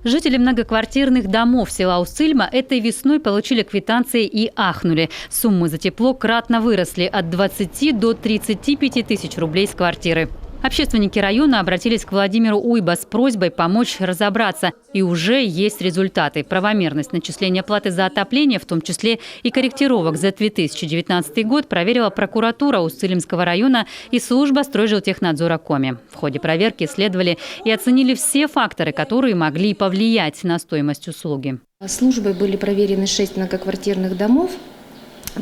Жители многоквартирных домов села Уссыльма этой весной получили квитанции и ахнули. Суммы за тепло кратно выросли от 20 до 35 тысяч рублей с квартиры. Общественники района обратились к Владимиру Уйба с просьбой помочь разобраться. И уже есть результаты. Правомерность начисления платы за отопление, в том числе и корректировок за 2019 год, проверила прокуратура Уссыльмского района и служба Стройжилтехнадзора Коми. В ходе проверки исследовали и оценили все факторы, которые могли повлиять на стоимость услуги. Службой были проверены 6 многоквартирных домов.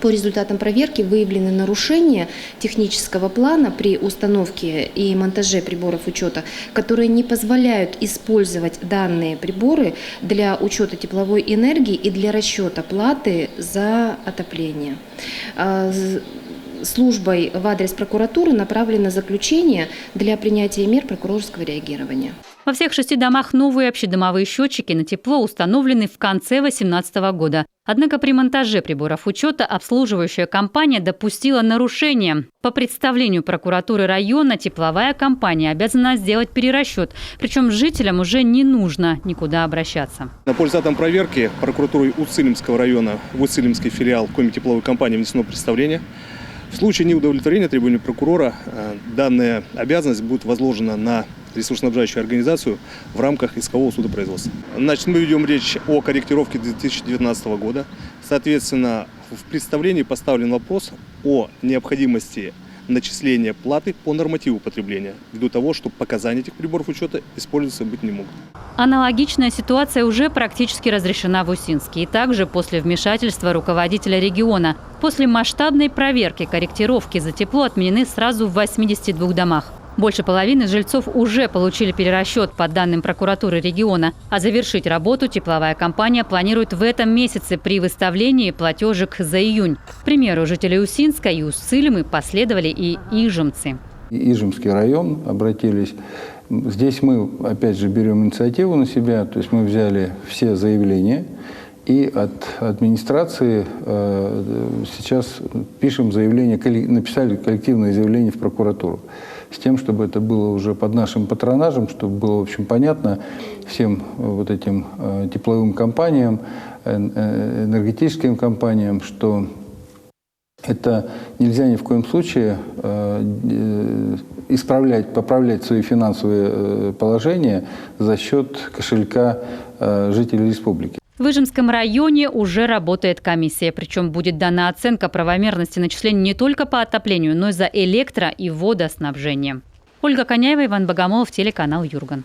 По результатам проверки выявлены нарушения технического плана при установке и монтаже приборов учета, которые не позволяют использовать данные приборы для учета тепловой энергии и для расчета платы за отопление. Службой в адрес прокуратуры направлено заключение для принятия мер прокурорского реагирования. Во всех 6 домах новые общедомовые счетчики на тепло установлены в конце 2018 года. Однако при монтаже приборов учета обслуживающая компания допустила нарушение. По представлению прокуратуры района, тепловая компания обязана сделать перерасчет. Причем жителям уже не нужно никуда обращаться. По результатам проверки прокуратурой Уссыльмского района в Уссыльмский филиал Коми тепловой компании внесено представление. В случае неудовлетворения требований прокурора данная обязанность будет возложена на ресурсоснабжающую организацию в рамках искового судопроизводства. Значит, мы ведем речь о корректировке 2019 года. Соответственно, в представлении поставлен вопрос о необходимости начисления платы по нормативу потребления, ввиду того, что показания этих приборов учета использоваться быть не могут. Аналогичная ситуация уже практически разрешена в Усинске. И также после вмешательства руководителя региона. После масштабной проверки корректировки за тепло отменены сразу в 82 домах. Больше половины жильцов уже получили перерасчет по данным прокуратуры региона. А завершить работу тепловая компания планирует в этом месяце при выставлении платежек за июнь. К примеру, жители Усинска и Уссыльмы последовали и ижемцы. Ижемский район обратились. Здесь мы, опять же, берем инициативу на себя. То есть мы взяли все заявления и от администрации сейчас пишем заявление, написали коллективное заявление в прокуратуру. С тем, чтобы это было уже под нашим патронажем, чтобы было, в общем, понятно всем вот этим тепловым компаниям, энергетическим компаниям, что это нельзя ни в коем случае поправлять свои финансовые положения за счет кошелька жителей республики. В Ижемском районе уже работает комиссия. Причем будет дана оценка правомерности начислений не только по отоплению, но и за электро- и водоснабжение. Ольга Коняева, Иван Богомолов, телеканал Юрган.